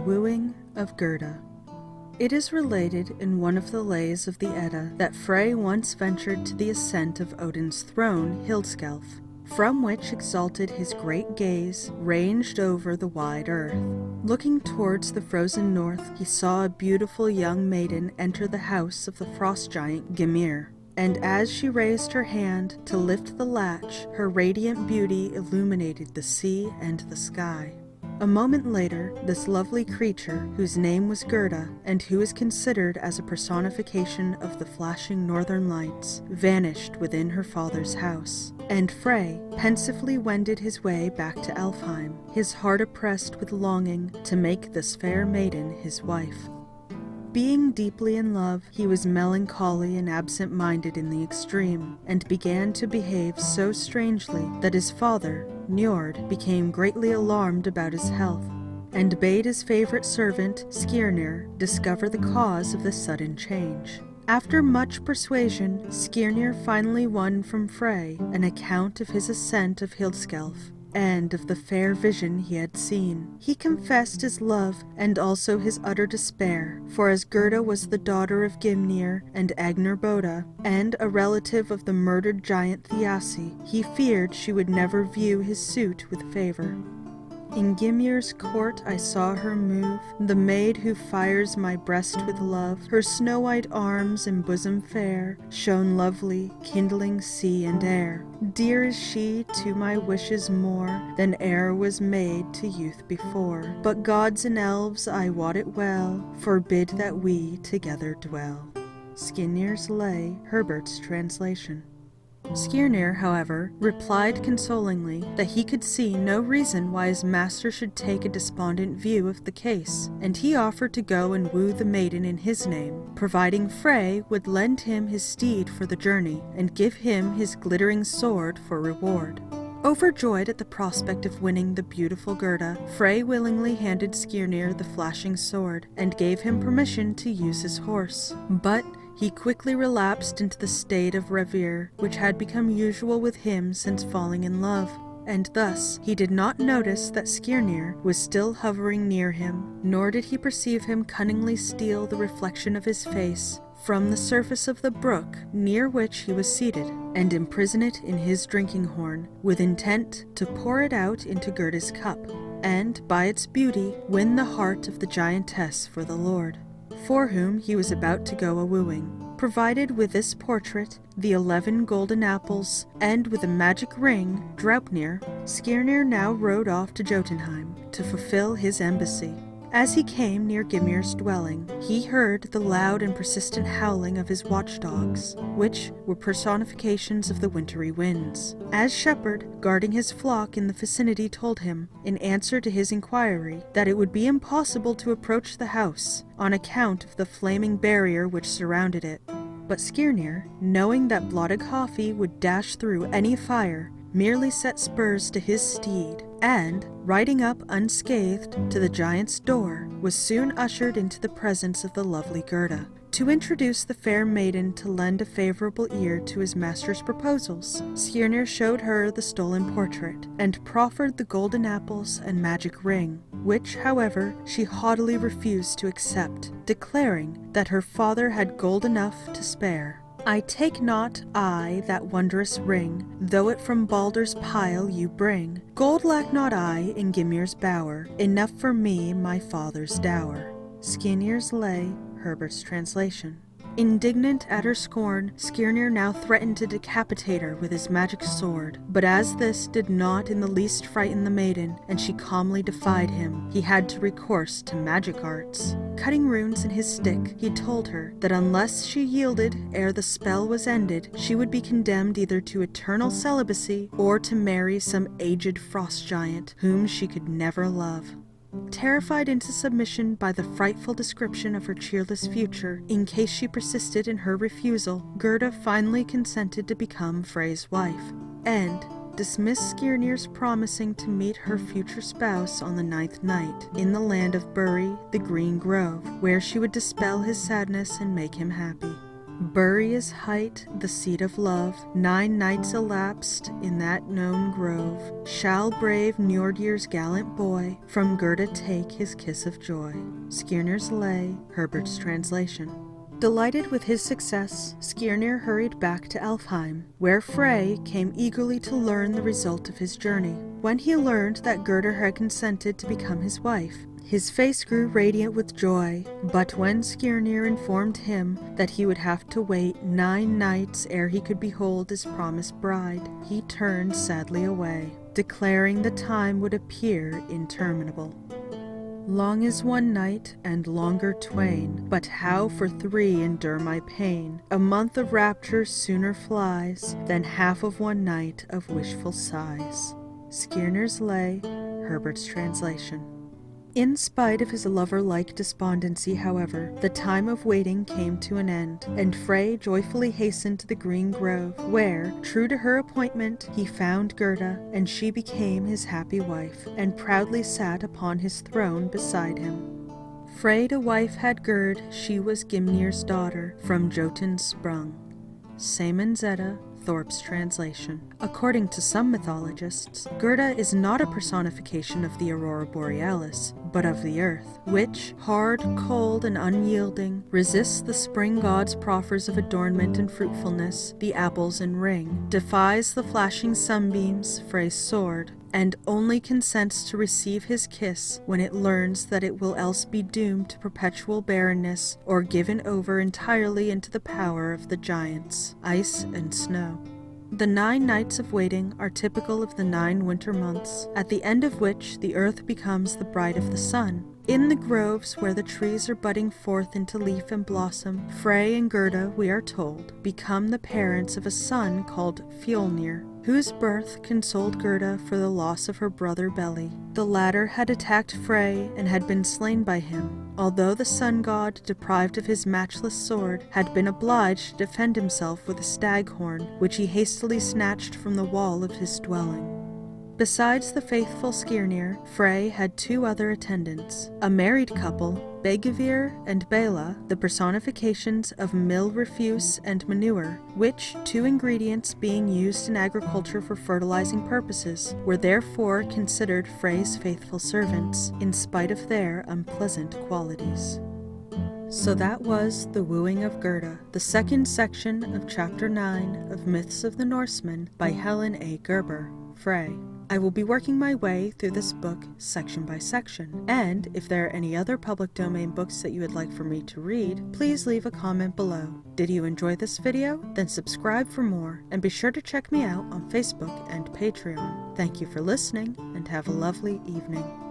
Wooing of Gerda. It is related in one of the lays of the Edda that Frey once ventured to the ascent of Odin's throne, Hildskjalf, from which exalted his great gaze ranged over the wide earth. Looking towards the frozen north, he saw a beautiful young maiden enter the house of the frost giant Gymir. And as she raised her hand to lift the latch, her radiant beauty illuminated the sea and the sky. A moment later, this lovely creature, whose name was Gerda, and who is considered as a personification of the flashing northern lights, vanished within her father's house. And Frey pensively wended his way back to Elfheim, his heart oppressed with longing to make this fair maiden his wife. Being deeply in love, he was melancholy and absent-minded in the extreme, and began to behave so strangely that his father, Njord, became greatly alarmed about his health, and bade his favorite servant, Skirnir, discover the cause of this sudden change. After much persuasion, Skirnir finally won from Frey an account of his ascent of Hildskjalf, and of the fair vision he had seen. He confessed his love and also his utter despair, for as Gerda was the daughter of Gymnir and angur-boda, and a relative of the murdered giant Thiassi, he feared she would never view his suit with favor. In Gymir's court I saw her move, the maid who fires my breast with love. Her snow-white arms and bosom fair shone lovely, kindling sea and air. Dear is she to my wishes more than e'er was made to youth before. But gods and elves, I wot it well, forbid that we together dwell. Skirnir's Lay, Herbert's translation. Skirnir, however, replied consolingly that he could see no reason why his master should take a despondent view of the case, and he offered to go and woo the maiden in his name, providing Frey would lend him his steed for the journey, and give him his glittering sword for reward. Overjoyed at the prospect of winning the beautiful Gerda, Frey willingly handed Skirnir the flashing sword, and gave him permission to use his horse. But he quickly relapsed into the state of reverie, which had become usual with him since falling in love, and thus he did not notice that Skirnir was still hovering near him, nor did he perceive him cunningly steal the reflection of his face from the surface of the brook near which he was seated, and imprison it in his drinking horn, with intent to pour it out into Gerda's cup, and by its beauty win the heart of the giantess for the lord, for whom he was about to go a-wooing. Provided with this portrait, the 11 golden apples, and with a magic ring, Draupnir, Skirnir now rode off to Jotunheim to fulfill his embassy. As he came near Gymir's dwelling, he heard the loud and persistent howling of his watchdogs, which were personifications of the wintry winds. As shepherd, guarding his flock in the vicinity, told him, in answer to his inquiry, that it would be impossible to approach the house on account of the flaming barrier which surrounded it. But Skirnir, knowing that blodug-hofi would dash through any fire, merely set spurs to his steed, and, riding up unscathed to the giant's door, was soon ushered into the presence of the lovely Gerda. To introduce the fair maiden to lend a favorable ear to his master's proposals, Skirnir showed her the stolen portrait, and proffered the golden apples and magic ring, which, however, she haughtily refused to accept, declaring that her father had gold enough to spare. I take not, I, that wondrous ring, though it from Baldur's pile you bring. Gold lack not I in Gymir's bower, enough for me my father's dower. Skirnir's Lay, Herbert's translation. Indignant at her scorn, Skirnir now threatened to decapitate her with his magic sword, but as this did not in the least frighten the maiden, and she calmly defied him, he had to recourse to magic arts. Cutting runes in his stick, he told her that unless she yielded ere the spell was ended, she would be condemned either to eternal celibacy or to marry some aged frost giant whom she could never love. Terrified into submission by the frightful description of her cheerless future, in case she persisted in her refusal, Gerda finally consented to become Frey's wife, and dismissed Skirnir's promising to meet her future spouse on the 9th night, in the land of Buri, the Green Grove, where she would dispel his sadness and make him happy. Bury his height, the seat of love, 9 nights elapsed in that known grove. Shall brave Njordr's gallant boy from Gerda take his kiss of joy. Skirnir's Lay, Herbert's translation. Delighted with his success, Skirnir hurried back to Elfheim, where Frey came eagerly to learn the result of his journey. When he learned that Gerda had consented to become his wife, his face grew radiant with joy, but when Skirnir informed him that he would have to wait 9 nights ere he could behold his promised bride, he turned sadly away, declaring the time would appear interminable. Long is one night, and longer twain, but how for 3 endure my pain? A month of rapture sooner flies than half of one night of wishful sighs. Skirnir's Lay, Herbert's translation. In spite of his lover-like despondency, however, the time of waiting came to an end, and Frey joyfully hastened to the green grove, where, true to her appointment, he found Gerda, and she became his happy wife, and proudly sat upon his throne beside him. Frey to wife had Gerd, she was Gimnir's daughter, from Jotun sprung. Saemon Zeta, Thorpe's translation. According to some mythologists, Gerda is not a personification of the aurora borealis, but of the earth, which, hard, cold, and unyielding, resists the spring god's proffers of adornment and fruitfulness, the apples and ring, defies the flashing sunbeams, Frey's sword, and only consents to receive his kiss when it learns that it will else be doomed to perpetual barrenness or given over entirely into the power of the giants, ice and snow. The 9 nights of waiting are typical of the 9 winter months, at the end of which the earth becomes the bride of the sun. In the groves where the trees are budding forth into leaf and blossom, Frey and Gerda, we are told, become the parents of a son called Fjolnir, whose birth consoled Gerda for the loss of her brother Beli. The latter had attacked Frey and had been slain by him, although the sun god, deprived of his matchless sword, had been obliged to defend himself with a staghorn, which he hastily snatched from the wall of his dwelling. Besides the faithful Skirnir, Frey had 2 other attendants, a married couple, Begivir and Bela, the personifications of mill refuse and manure, which 2 ingredients being used in agriculture for fertilizing purposes were therefore considered Frey's faithful servants, in spite of their unpleasant qualities. So that was The Wooing of Gerda, the second section of Chapter 9 of Myths of the Norsemen by Helene A Guerber, Frey. I will be working my way through this book section by section, and if there are any other public domain books that you would like for me to read, please leave a comment below. Did you enjoy this video? Then subscribe for more, and be sure to check me out on Facebook and Patreon. Thank you for listening, and have a lovely evening.